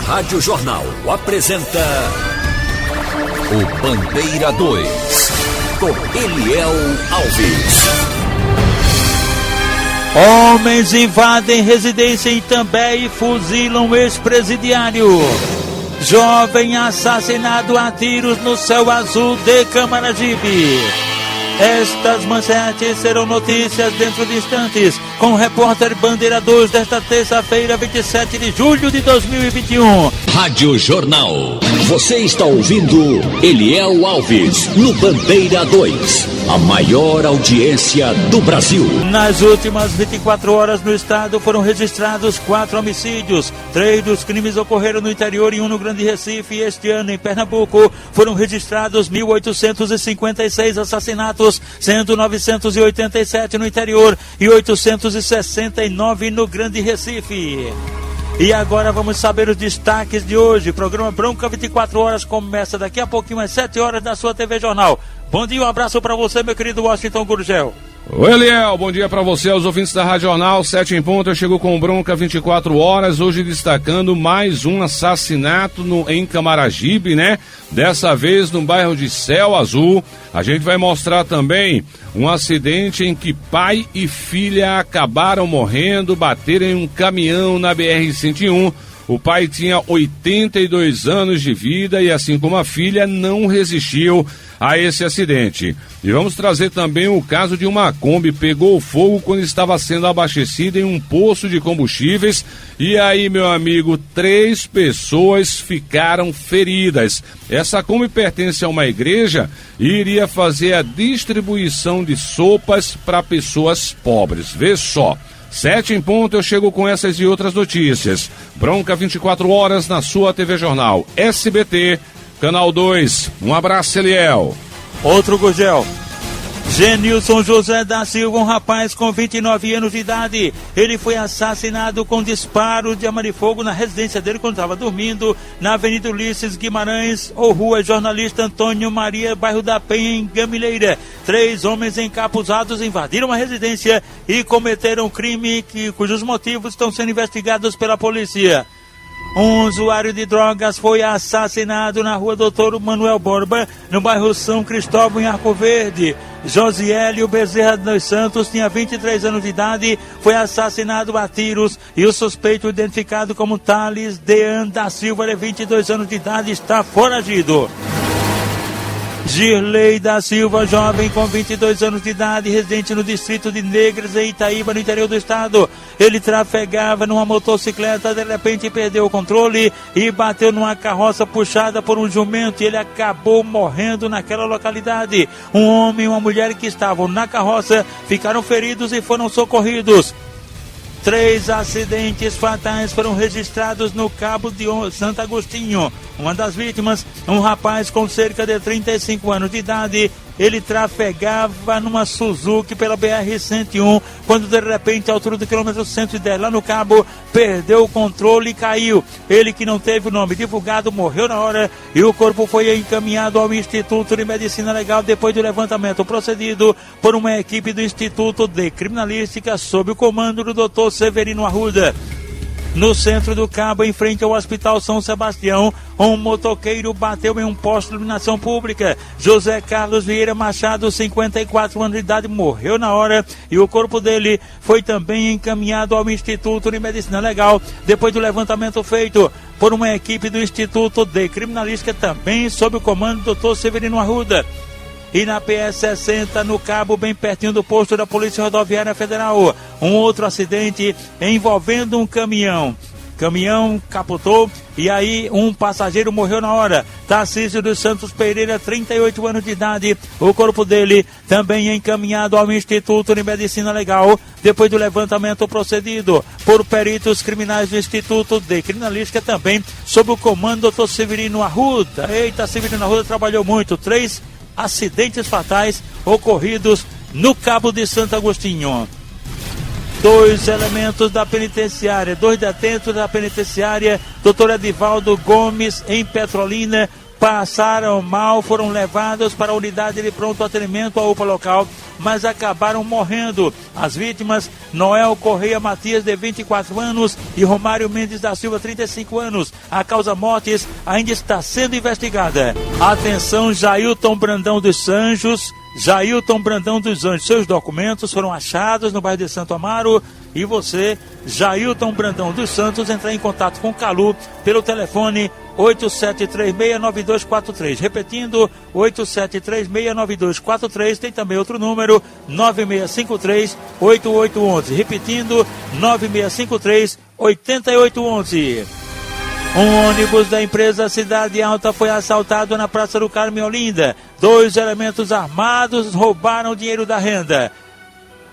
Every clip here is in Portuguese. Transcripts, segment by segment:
Rádio Jornal apresenta o Bandeira 2, com Eliel Alves. Homens invadem residência em Itambé e fuzilam ex-presidiário. Jovem assassinado a tiros no céu azul de Camaragibe. Estas manchetes serão notícias dentro de instantes, com o repórter Bandeira 2 desta terça-feira, 27 de julho de 2021. Rádio Jornal. Você está ouvindo Eliel Alves no Bandeira 2, a maior audiência do Brasil. Nas últimas 24 horas no estado foram registrados 4 homicídios. 3 dos crimes ocorreram no interior e 1 no Grande Recife. Este ano em Pernambuco foram registrados 1.856 assassinatos, sendo 987 no interior e 869 no Grande Recife. E agora vamos saber os destaques de hoje. O programa Bronca 24 horas começa daqui a pouquinho às 7 horas na sua TV Jornal. Bom dia, um abraço para você, meu querido Washington Gurgel. Oi, Eliel, bom dia para você, aos ouvintes da Rádio Jornal, 7 em ponto. Eu chego com Bronca 24 horas, hoje destacando mais um assassinato em Camaragibe, né? Dessa vez no bairro de Céu Azul. A gente vai mostrar também um acidente em que pai e filha acabaram morrendo, bateram em um caminhão na BR-101. O pai tinha 82 anos de vida e, assim como a filha, não resistiu a esse acidente. E vamos trazer também o caso de uma Kombi pegou fogo quando estava sendo abastecida em um poço de combustíveis. E aí, meu amigo, 3 pessoas ficaram feridas. Essa Kombi pertence a uma igreja e iria fazer a distribuição de sopas para pessoas pobres. Vê só. 7 em ponto, eu chego com essas e outras notícias. Bronca 24 horas na sua TV Jornal. SBT, Canal 2. Um abraço, Eliel. Outro Gurgel. Genilson José da Silva, um rapaz com 29 anos de idade. Ele foi assassinado com disparo de arma de fogo na residência dele quando estava dormindo na Avenida Ulisses Guimarães ou Rua Jornalista Antônio Maria, bairro da Penha, em Gamileira. 3 homens encapuzados invadiram a residência e cometeram um crime cujos motivos estão sendo investigados pela polícia. Um usuário de drogas foi assassinado na rua Doutor Manuel Borba, no bairro São Cristóvão, em Arco Verde. Josiélio Bezerra dos Santos tinha 23 anos de idade, foi assassinado a tiros e o suspeito, identificado como Thales Dean da Silva, de 22 anos de idade, está foragido. Girley da Silva, jovem com 22 anos de idade, residente no distrito de Negras, em Itaíba, no interior do estado. Ele trafegava numa motocicleta, de repente perdeu o controle e bateu numa carroça puxada por um jumento e ele acabou morrendo naquela localidade. Um homem e uma mulher que estavam na carroça ficaram feridos e foram socorridos. 3 acidentes fatais foram registrados no Cabo de Santo Agostinho. Uma das vítimas, um rapaz com cerca de 35 anos de idade. Ele trafegava numa Suzuki pela BR-101, quando de repente, à altura do quilômetro 110, lá no Cabo, perdeu o controle e caiu. Ele, que não teve o nome divulgado, morreu na hora e o corpo foi encaminhado ao Instituto de Medicina Legal depois do levantamento procedido por uma equipe do Instituto de Criminalística sob o comando do Dr. Severino Arruda. No centro do Cabo, em frente ao Hospital São Sebastião, um motoqueiro bateu em um posto de iluminação pública. José Carlos Vieira Machado, 54 anos de idade, morreu na hora e o corpo dele foi também encaminhado ao Instituto de Medicina Legal depois do levantamento feito por uma equipe do Instituto de Criminalística, também sob o comando do Dr. Severino Arruda. E na PS-60, no Cabo, bem pertinho do posto da Polícia Rodoviária Federal, um outro acidente envolvendo um caminhão. Caminhão capotou e aí um passageiro morreu na hora. Tarcísio dos Santos Pereira, 38 anos de idade. O corpo dele também encaminhado ao Instituto de Medicina Legal depois do levantamento procedido por peritos criminais do Instituto de Criminalística, também sob o comando do Dr. Severino Arruda. Eita, Severino Arruda trabalhou muito. 3 acidentes fatais ocorridos no Cabo de Santo Agostinho. 2 elementos da penitenciária, 2 detentos da penitenciária Dr. Edivaldo Gomes, em Petrolina, passaram mal, foram levados para a unidade de pronto atendimento, a UPA local, mas acabaram morrendo. As vítimas, Noel Correia Matias, de 24 anos, e Romário Mendes da Silva, 35 anos. A causa-mortes ainda está sendo investigada. Atenção, Jailton Brandão dos Anjos. Jailton Brandão dos Anjos, seus documentos foram achados no bairro de Santo Amaro. E você, Jailton Brandão dos Santos, entrar em contato com o Calu pelo telefone 87369243. Repetindo, 87369243. Tem também outro número, 9653-8811. Repetindo, 9653-8811. Um ônibus da empresa Cidade Alta foi assaltado na Praça do Carmo, em Olinda. 2 elementos armados roubaram o dinheiro da renda.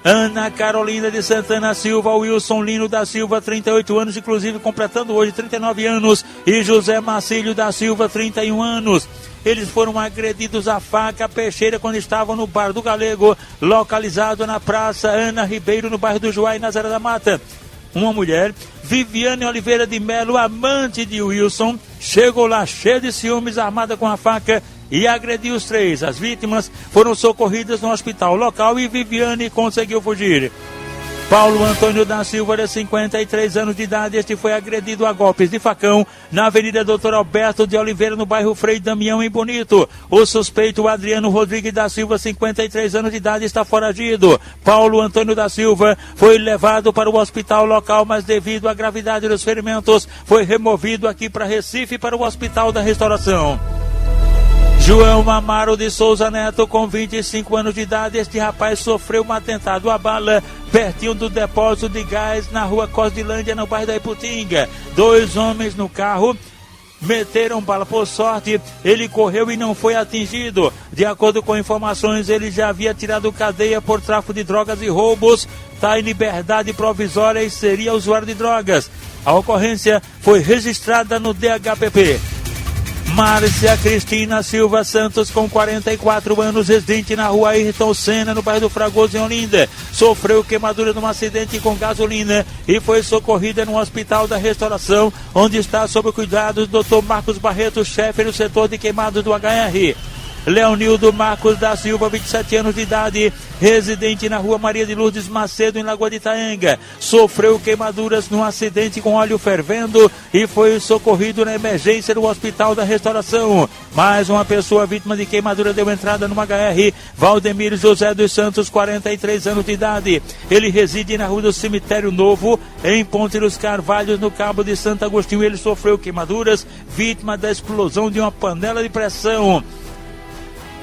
Ana Carolina de Santana Silva, Wilson Lino da Silva, 38 anos, inclusive completando hoje 39 anos, e José Marcílio da Silva, 31 anos. Eles foram agredidos à faca peixeira quando estavam no Bar do Galego, localizado na Praça Ana Ribeiro, no bairro do Juá, em Nazaré da Mata. Uma mulher, Viviane Oliveira de Melo, amante de Wilson, chegou lá cheia de ciúmes, armada com a faca, e agrediu os 3. As vítimas foram socorridas no hospital local e Viviane conseguiu fugir. Paulo Antônio da Silva, de 53 anos de idade, este foi agredido a golpes de facão na Avenida Doutor Alberto de Oliveira, no bairro Frei Damião, em Bonito. O suspeito, Adriano Rodrigues da Silva, 53 anos de idade, está foragido. Paulo Antônio da Silva foi levado para o hospital local, mas devido à gravidade dos ferimentos, foi removido aqui para Recife, para o Hospital da Restauração. João Amaro de Souza Neto, com 25 anos de idade, este rapaz sofreu um atentado à bala pertinho do depósito de gás na rua Cosdilândia, no bairro da Iputinga. 2 homens no carro meteram bala. Por sorte, ele correu e não foi atingido. De acordo com informações, ele já havia tirado cadeia por tráfico de drogas e roubos, está em liberdade provisória e seria usuário de drogas. A ocorrência foi registrada no DHPP. Márcia Cristina Silva Santos, com 44 anos, residente na rua Ayrton Senna, no bairro do Fragoso, em Olinda, sofreu queimadura num acidente com gasolina e foi socorrida no Hospital da Restauração, onde está sob o cuidado do Dr. Marcos Barreto, chefe do setor de queimados do HR. Leonildo Marcos da Silva, 27 anos de idade, residente na rua Maria de Lourdes Macedo, em Lagoa de Itaenga, sofreu queimaduras num acidente com óleo fervendo e foi socorrido na emergência do Hospital da Restauração. Mais uma pessoa vítima de queimadura deu entrada no HR, Valdemiro José dos Santos, 43 anos de idade. Ele reside na rua do Cemitério Novo, em Ponte dos Carvalhos, no Cabo de Santo Agostinho. Ele sofreu queimaduras, vítima da explosão de uma panela de pressão.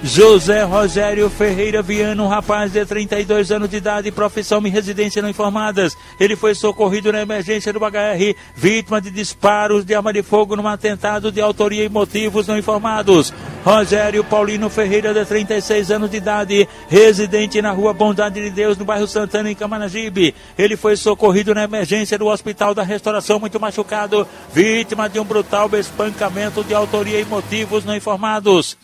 José Rogério Ferreira Viana, um rapaz de 32 anos de idade, profissão e residência não informadas. Ele foi socorrido na emergência do HR, vítima de disparos de arma de fogo num atentado de autoria e motivos não informados. Rogério Paulino Ferreira, de 36 anos de idade, residente na rua Bondade de Deus, no bairro Santana, em Camaragibe. Ele foi socorrido na emergência do Hospital da Restauração, muito machucado, vítima de um brutal espancamento de autoria e motivos não informados.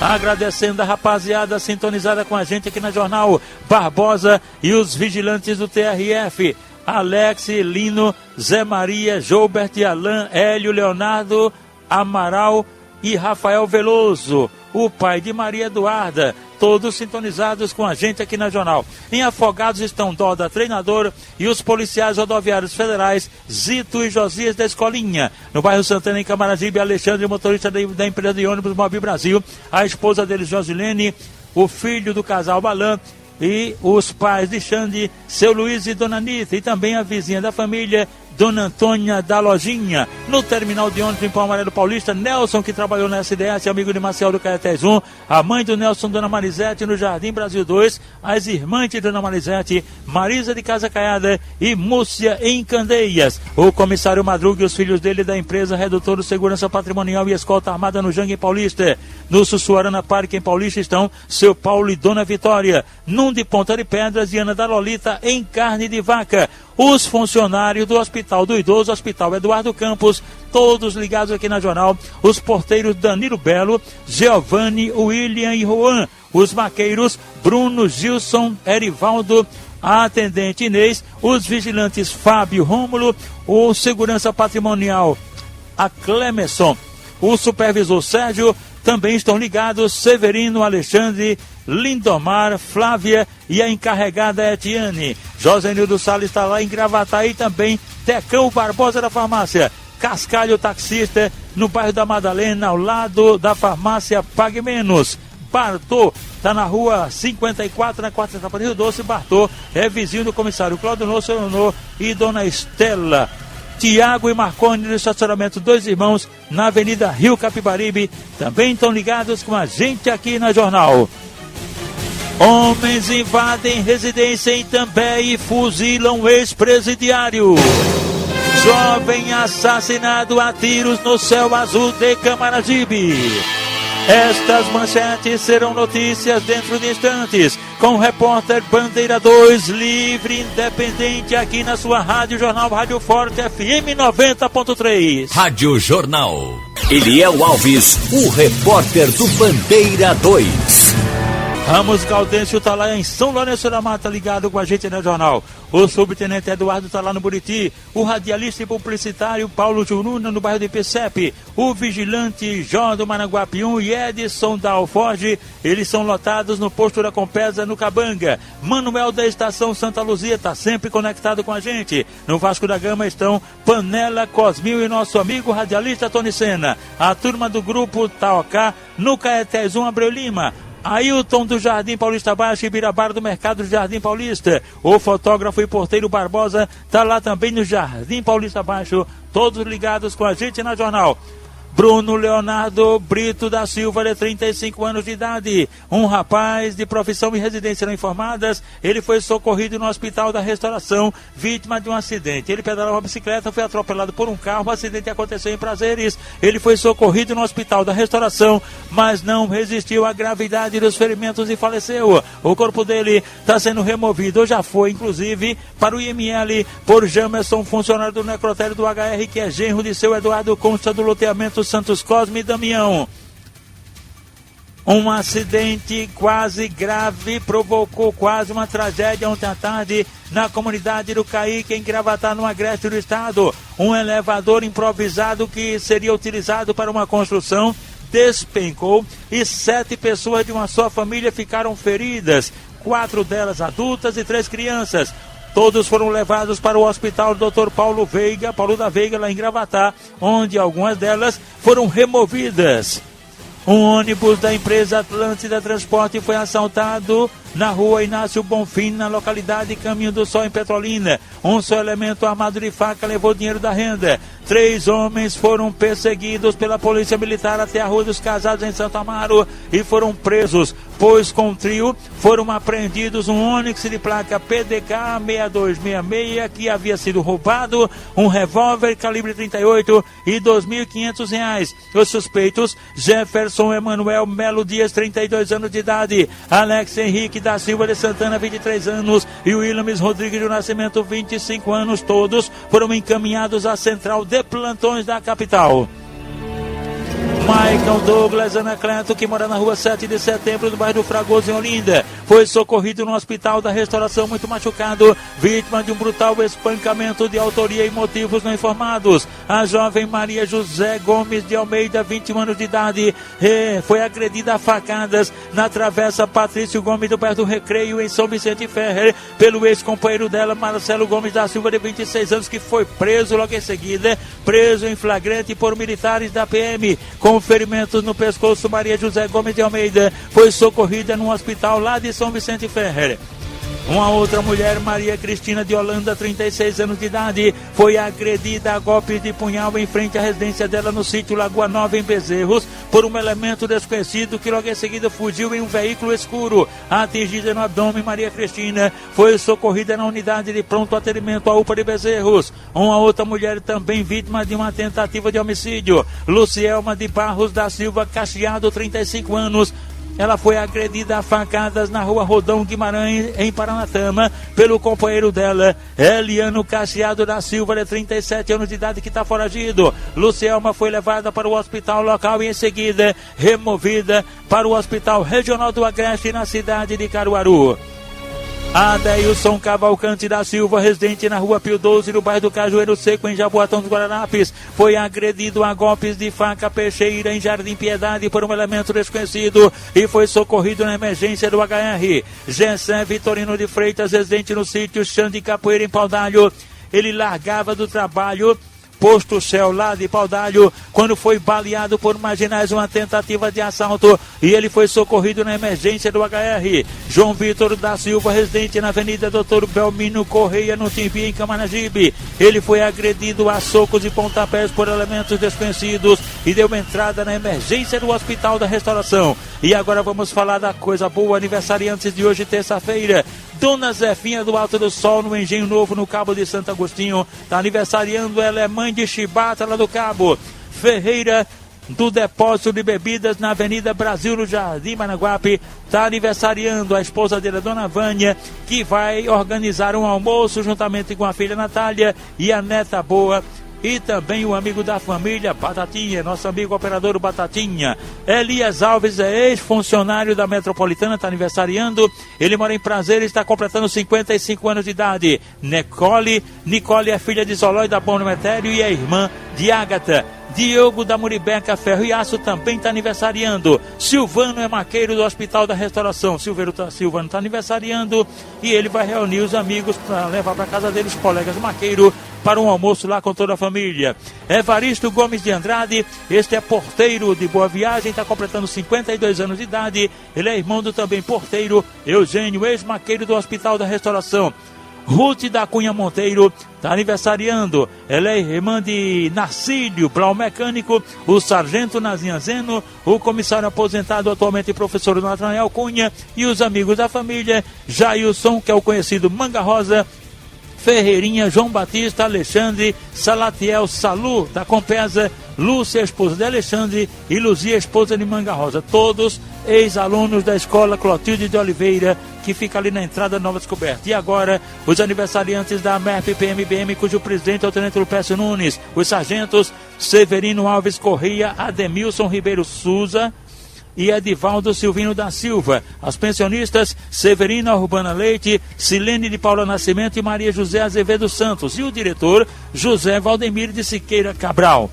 Agradecendo a rapaziada sintonizada com a gente aqui na Jornal, Barbosa e os vigilantes do TRF, Alex, Lino, Zé Maria, Joubert, Alain, Hélio, Leonardo, Amaral e Rafael Veloso, o pai de Maria Eduarda, todos sintonizados com a gente aqui na Jornal. Em Afogados estão Doda, treinador, e os policiais rodoviários federais, Zito e Josias da Escolinha. No bairro Santana, em Camaragibe, Alexandre, motorista da empresa de ônibus Mobi Brasil, a esposa deles, Josilene, o filho do casal Balan, e os pais de Xande, seu Luiz e Dona Anitta, e também a vizinha da família, Dona Antônia da Lojinha. No terminal de ônibus em Pão Amarelo Paulista, Nelson, que trabalhou na SDS, amigo de Marcel do Caetés 1, a mãe do Nelson, Dona Marisete, no Jardim Brasil 2, as irmãs de Dona Marisete, Marisa de Casa Caiada e Múcia em Candeias. O comissário Madruga e os filhos dele da empresa Redutor de Segurança Patrimonial e Escolta Armada no Jangue Paulista. No Sussuarana Parque em Paulista estão seu Paulo e Dona Vitória. Num de Ponta de Pedras e Ana da Lolita em Carne de Vaca. Os funcionários do Hospital do Idoso, Hospital Eduardo Campos, todos ligados aqui na Jornal. Os porteiros Danilo Belo, Giovanni, William e Juan. Os maqueiros Bruno, Gilson, Erivaldo, a atendente Inês. Os vigilantes Fábio, Rômulo. O segurança patrimonial, a Clemerson. O supervisor Sérgio Também estão ligados Severino, Alexandre, Lindomar, Flávia e a encarregada Etiane. Josenildo Salles está lá em Gravataí também. Tecão Barbosa da farmácia. Cascalho, taxista, no bairro da Madalena, ao lado da farmácia Pague Menos. Bartô está na rua 54, na quarta etapa do Rio Doce. Bartô é vizinho do comissário Cláudio Nosso e dona Estela. Tiago e Marconi no estacionamento Dois Irmãos, na Avenida Rio Capibaribe, também estão ligados com a gente aqui na Jornal. Homens invadem residência em També e fuzilam ex-presidiário. Jovem assassinado a tiros no céu azul de Camaragibe. Estas manchetes serão notícias dentro de instantes, com o repórter Bandeira 2, livre, independente, aqui na sua Rádio Jornal, Rádio Forte FM 90.3. Rádio Jornal. Eliel Alves, o repórter do Bandeira 2. Ramos Gaudêncio está lá em São Lourenço da Mata, ligado com a gente no jornal. O subtenente Eduardo está lá no Buriti. O radialista e publicitário Paulo Juruna no bairro de Pecepe. O vigilante Jó do Maranguapium e Edson da Alforge, eles são lotados no posto da Compesa no Cabanga. Manuel da Estação Santa Luzia está sempre conectado com a gente. No Vasco da Gama estão Panela, Cosmil e nosso amigo radialista Tony Sena. A turma do grupo Taocá no Caetés 1 Abreu Lima. Ailton do Jardim Paulista Baixo e Birabara do Mercado do Jardim Paulista. O fotógrafo e porteiro Barbosa está lá também no Jardim Paulista Baixo. Todos ligados com a gente na Jornal. Bruno Leonardo Brito da Silva, de 35 anos de idade. Um rapaz de profissão e residência não informadas. Ele foi socorrido no Hospital da Restauração, vítima de um acidente. Ele pedalava uma bicicleta, foi atropelado por um carro. O acidente aconteceu em Prazeres. Ele foi socorrido no Hospital da Restauração, mas não resistiu à gravidade dos ferimentos e faleceu. O corpo dele está sendo removido, ou já foi, inclusive, para o IML por Jamerson, funcionário do necrotério do HR, que é genro de seu Eduardo, consta do loteamento Santos Cosme e Damião. Um acidente quase grave provocou quase uma tragédia ontem à tarde na comunidade do Caíque, em Gravatá, no agreste do estado. Um elevador improvisado que seria utilizado para uma construção despencou e 7 pessoas de uma só família ficaram feridas, 4 delas adultas e 3 crianças. Todos foram levados para o hospital Dr. Paulo da Veiga, lá em Gravatá, onde algumas delas foram removidas. Um ônibus da empresa Atlântida Transporte foi assaltado na rua Inácio Bonfim, na localidade Caminho do Sol, em Petrolina. Um só elemento armado de faca levou dinheiro da renda. 3 homens foram perseguidos pela Polícia Militar até a Rua dos Casados, em Santo Amaro, e foram presos, pois com o trio foram apreendidos um Onix de placa PDK 6266 que havia sido roubado, um revólver calibre 38 e R$ 2.500. Os suspeitos: Jefferson Emanuel Melo Dias, 32 anos de idade, Alex Henrique da Silva de Santana, 23 anos, e Williams Rodrigues do Nascimento, 25 anos. Todos foram encaminhados à central de plantões da capital. Michael Douglas Anacleto, que mora na rua 7 de setembro, no bairro do Fragoso, em Olinda, foi socorrido no Hospital da Restauração, muito machucado, vítima de um brutal espancamento de autoria e motivos não informados. A jovem Maria José Gomes de Almeida, 21 anos de idade, foi agredida a facadas na travessa Patrício Gomes, do bairro do Recreio, em São Vicente Ferrer, pelo ex-companheiro dela, Marcelo Gomes da Silva, de 26 anos, que foi preso logo em seguida, preso em flagrante por militares da PM. Com ferimentos no pescoço, Maria José Gomes de Almeida foi socorrida num hospital lá de São Vicente Ferrer. Uma outra mulher, Maria Cristina de Holanda, 36 anos de idade, foi agredida a golpes de punhal em frente à residência dela no sítio Lagoa Nova, em Bezerros, por um elemento desconhecido que logo em seguida fugiu em um veículo escuro. Atingida no abdômen, Maria Cristina foi socorrida na unidade de pronto atendimento à UPA de Bezerros. Uma outra mulher, também vítima de uma tentativa de homicídio, Lucielma de Barros da Silva Cacheado, 35 anos, ela foi agredida a facadas na rua Rodão Guimarães, em Paranatama, pelo companheiro dela, Eliano Cacheado da Silva, de 37 anos de idade, que está foragido. Lucielma foi levada para o hospital local e em seguida removida para o Hospital Regional do Agreste, na cidade de Caruaru. Adeilson Cavalcante da Silva, residente na rua Pio 12, no bairro do Cajueiro Seco, em Jaboatão dos Guararapes, foi agredido a golpes de faca peixeira em Jardim Piedade por um elemento desconhecido e foi socorrido na emergência do HR. Gessé Vitorino de Freitas, residente no sítio Chão de Capoeira, em Paudalho, ele largava do trabalho Posto Shell lá de Paudalho, quando foi baleado por marginais, uma tentativa de assalto, e ele foi socorrido na emergência do HR. João Vitor da Silva, residente na Avenida Doutor Belmino Correia, no Timbi, em Camaragibe, ele foi agredido a socos e pontapés por elementos desconhecidos e deu entrada na emergência do Hospital da Restauração. E agora vamos falar da coisa boa, aniversariantes de hoje, terça-feira. Dona Zefinha do Alto do Sol, no Engenho Novo, no Cabo de Santo Agostinho, está aniversariando. Ela é mãe de Chibata, lá do Cabo. Ferreira do Depósito de Bebidas, na Avenida Brasil, no Jardim Managuape, está aniversariando. A esposa dele, a Dona Vânia, que vai organizar um almoço juntamente com a filha Natália e a neta Boa. E também o amigo da família, Batatinha, nosso amigo operador Batatinha. Elias Alves é ex-funcionário da Metropolitana, está aniversariando. Ele mora em Prazer e está completando 55 anos de idade. Nicole é filha de Zolói da Bom Metério e é irmã de Ágata. Diogo da Muribeca Ferro e Aço também está aniversariando. Silvano é maqueiro do Hospital da Restauração. Silvano está aniversariando e ele vai reunir os amigos para levar para casa dele os colegas maqueiro para um almoço lá com toda a família. Evaristo Gomes de Andrade, este é porteiro de Boa Viagem, está completando 52 anos de idade. Ele é irmão do também porteiro Eugênio, ex-maqueiro do Hospital da Restauração. Ruth da Cunha Monteiro está aniversariando. Ela é irmã de Narcílio Blau Mecânico, o sargento Nazinha Zeno, o comissário aposentado, atualmente professor Natanael Cunha, e os amigos da família, Jailson, que é o conhecido Manga Rosa, Ferreirinha, João Batista, Alexandre, Salatiel, Salu da Compesa, Lúcia, esposa de Alexandre, e Luzia, esposa de Manga Rosa. Todos ex-alunos da escola Clotilde de Oliveira, que fica ali na entrada Nova Descoberta. E agora, os aniversariantes da MERP PMBM, cujo presidente é o Tenente Lupécio Nunes, os sargentos Severino Alves Correia, Ademilson Ribeiro Souza e Edivaldo Silvino da Silva. As pensionistas Severina Urbana Leite, Silene de Paula Nascimento e Maria José Azevedo Santos. E o diretor José Valdemir de Siqueira Cabral.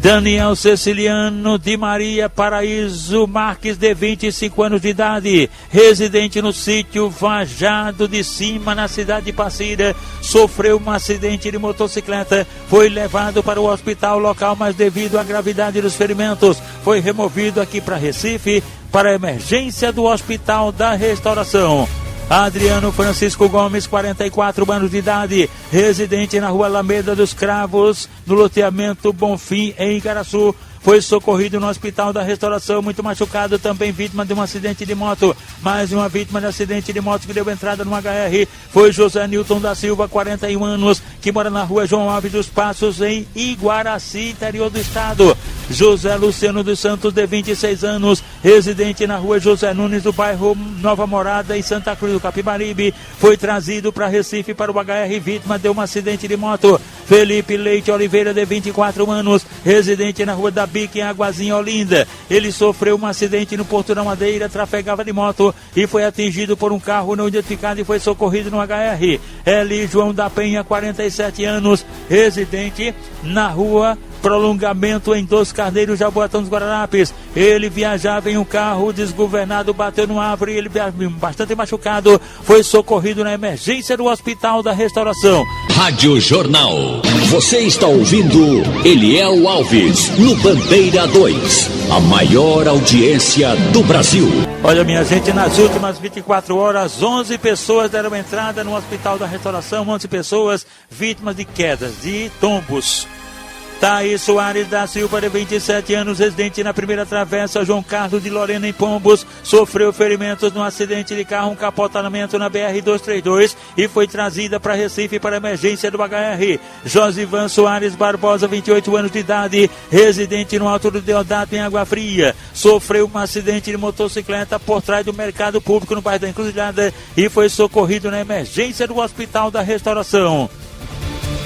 Daniel Ceciliano de Maria Paraíso Marques, de 25 anos de idade, residente no sítio Vajado de Cima, na cidade de Passira, sofreu um acidente de motocicleta, foi levado para o hospital local, mas devido à gravidade dos ferimentos, foi removido aqui para Recife, para a emergência do Hospital da Restauração. Adriano Francisco Gomes, 44 anos de idade, residente na rua Alameda dos Cravos, no loteamento Bonfim, em Igaraçu, foi socorrido no Hospital da Restauração, muito machucado, também vítima de um acidente de moto. Mais uma vítima de acidente de moto que deu entrada no HR foi José Nilton da Silva, 41 anos, que mora na rua João Alves dos Passos, em Iguaraci, interior do estado. José Luciano dos Santos, de 26 anos, residente na rua José Nunes, do bairro Nova Morada, em Santa Cruz do Capibaribe, foi trazido para Recife para o HR, vítima de um acidente de moto. Felipe Leite Oliveira, de 24 anos, residente na rua da Bica, em Aguazinha, Olinda. Ele sofreu um acidente no Porto da Madeira, trafegava de moto e foi atingido por um carro não identificado e foi socorrido no HR. Eli João da Penha, 47 anos, residente na rua Prolongamento, em Dos Carneiros, Jaboatão dos Guararapes. Ele viajava em um carro desgovernado, bateu numa árvore, ele bastante machucado, foi socorrido na emergência do Hospital da Restauração. Rádio Jornal. Você está ouvindo Eliel Alves, no Bandeira 2, a maior audiência do Brasil. Olha, minha gente, nas últimas 24 horas, 11 pessoas deram entrada no Hospital da Restauração, 11 pessoas vítimas de quedas, de tombos. Thaís Soares da Silva, de 27 anos, residente na Primeira Travessa, João Carlos de Lorena, em Pombos, sofreu ferimentos no acidente de carro, um capotamento na BR-232 e foi trazida para Recife para emergência do HR. Josivan Soares Barbosa, 28 anos de idade, residente no Alto do Deodato, em Água Fria, sofreu um acidente de motocicleta por trás do mercado público no bairro da Encruzilhada e foi socorrido na emergência do Hospital da Restauração.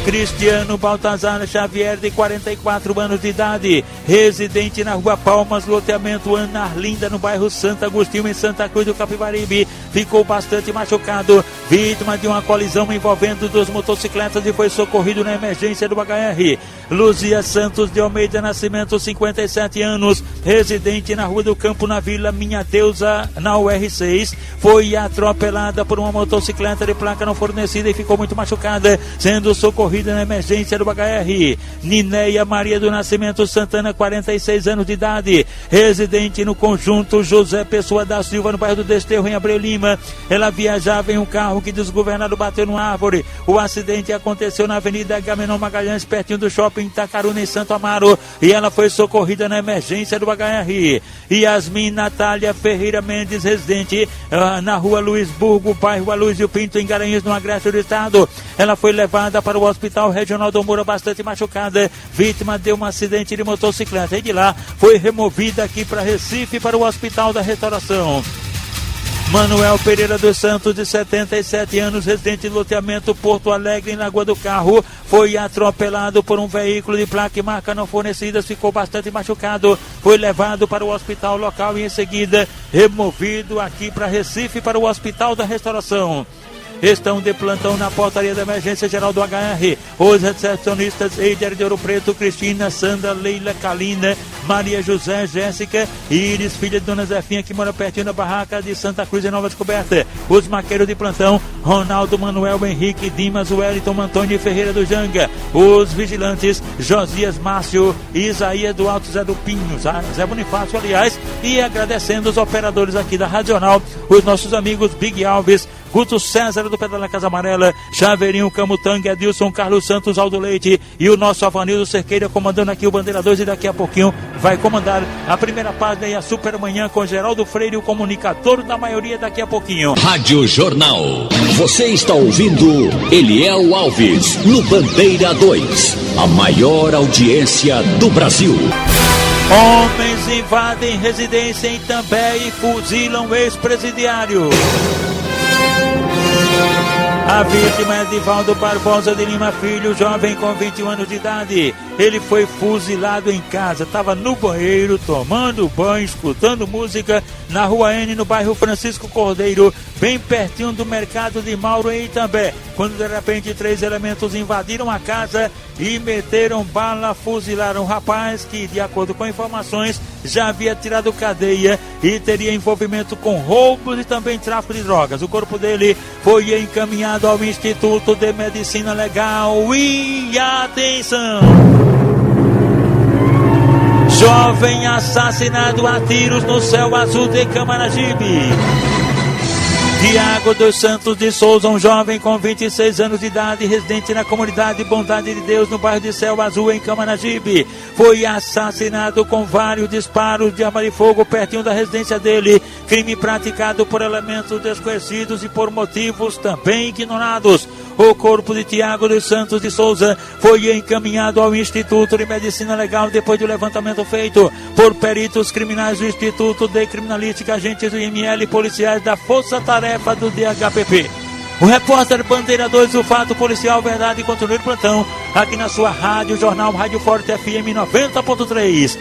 Cristiano Baltazar Xavier, de 44 anos de idade, residente na rua Palmas, loteamento Ana Arlinda, no bairro Santo Agostinho, em Santa Cruz do Capibaribe, ficou bastante machucado, vítima de uma colisão envolvendo duas motocicletas e foi socorrido na emergência do HR. Luzia Santos de Almeida Nascimento, 57 anos, residente na Rua do Campo, na Vila Minha Deusa, na UR6, foi atropelada por uma motocicleta de placa não fornecida e ficou muito machucada, sendo socorrida na emergência do HR. Ninéia Maria do Nascimento Santana, 46 anos de idade, residente no conjunto José Pessoa da Silva, no bairro do Desterro, em Abreu Lima. Ela viajava em um carro que desgovernado bateu numa árvore. O acidente aconteceu na Avenida Agamenon Magalhães, pertinho do shopping Itacaruna, em Santo Amaro, e ela foi socorrida na emergência do HR. Yasmin Natália Ferreira Mendes, residente na Rua Luisburgo, bairro Aloysio Pinto, em Garanhuns, no Agreste do Estado. Ela foi levada para o Hospital Regional do Moura, bastante machucada, vítima de um acidente de motocicleta, e de lá foi removida aqui para Recife, para o Hospital da Restauração. Manuel Pereira dos Santos, de 77 anos, residente de loteamento Porto Alegre, em Lagoa do Carro, foi atropelado por um veículo de placa e marca não fornecidas, ficou bastante machucado, foi levado para o hospital local e em seguida removido aqui para Recife, para o Hospital da Restauração. Estão de plantão na portaria da emergência geral do HR os recepcionistas Eider de Ouro Preto, Cristina, Sandra, Leila, Kalina, Maria José, Jéssica e Iris, filha de Dona Zefinha, que mora pertinho da barraca de Santa Cruz, em Nova Descoberta. Os maqueiros de plantão, Ronaldo, Manuel, Henrique, Dimas, Wellington, Antônio Ferreira do Janga. Os vigilantes, Josias Márcio e Isaías do Alto Zé do Pinho, Zé Bonifácio, aliás, e agradecendo os operadores aqui da Radional, os nossos amigos Big Alves, Guto César do Pedro da Casa Amarela, Chaveirinho, Camutanga, Adilson, Carlos Santos, Aldo Leite e o nosso Avanildo Cerqueira comandando aqui o Bandeira 2, e daqui a pouquinho vai comandar a primeira página e a Supermanhã com Geraldo Freire, o comunicador da maioria, daqui a pouquinho. Rádio Jornal. Você está ouvindo Eliel Alves no Bandeira 2, a maior audiência do Brasil. Homens invadem residência em També e fuzilam ex-presidiário. A vítima é Edivaldo Barbosa de Lima Filho, jovem com 21 anos de idade. Ele foi fuzilado em casa, estava no banheiro, tomando banho, escutando música, na Rua N, no bairro Francisco Cordeiro, bem pertinho do mercado de Mauro, em Itambé, quando de repente 3 elementos invadiram a casa e meteram bala, fuzilaram o rapaz, que, de acordo com informações, já havia tirado cadeia e teria envolvimento com roubos e também tráfico de drogas. O corpo dele foi encaminhado ao Instituto de Medicina Legal. E atenção! Jovem assassinado a tiros no céu azul de Camaragibe. Tiago dos Santos de Souza, um jovem com 26 anos de idade, residente na comunidade Bondade de Deus, no bairro de Céu Azul, em Camaragibe, foi assassinado com vários disparos de arma de fogo pertinho da residência dele. Crime praticado por elementos desconhecidos e por motivos também ignorados. O corpo de Tiago dos Santos de Souza foi encaminhado ao Instituto de Medicina Legal depois do levantamento feito por peritos criminais do Instituto de Criminalística, agentes do IML e policiais da Força Tarefa do DHPP. O repórter Bandeira 2, o fato policial, verdade e continua de plantão, aqui na sua Rádio Jornal, Rádio Forte FM 90.3.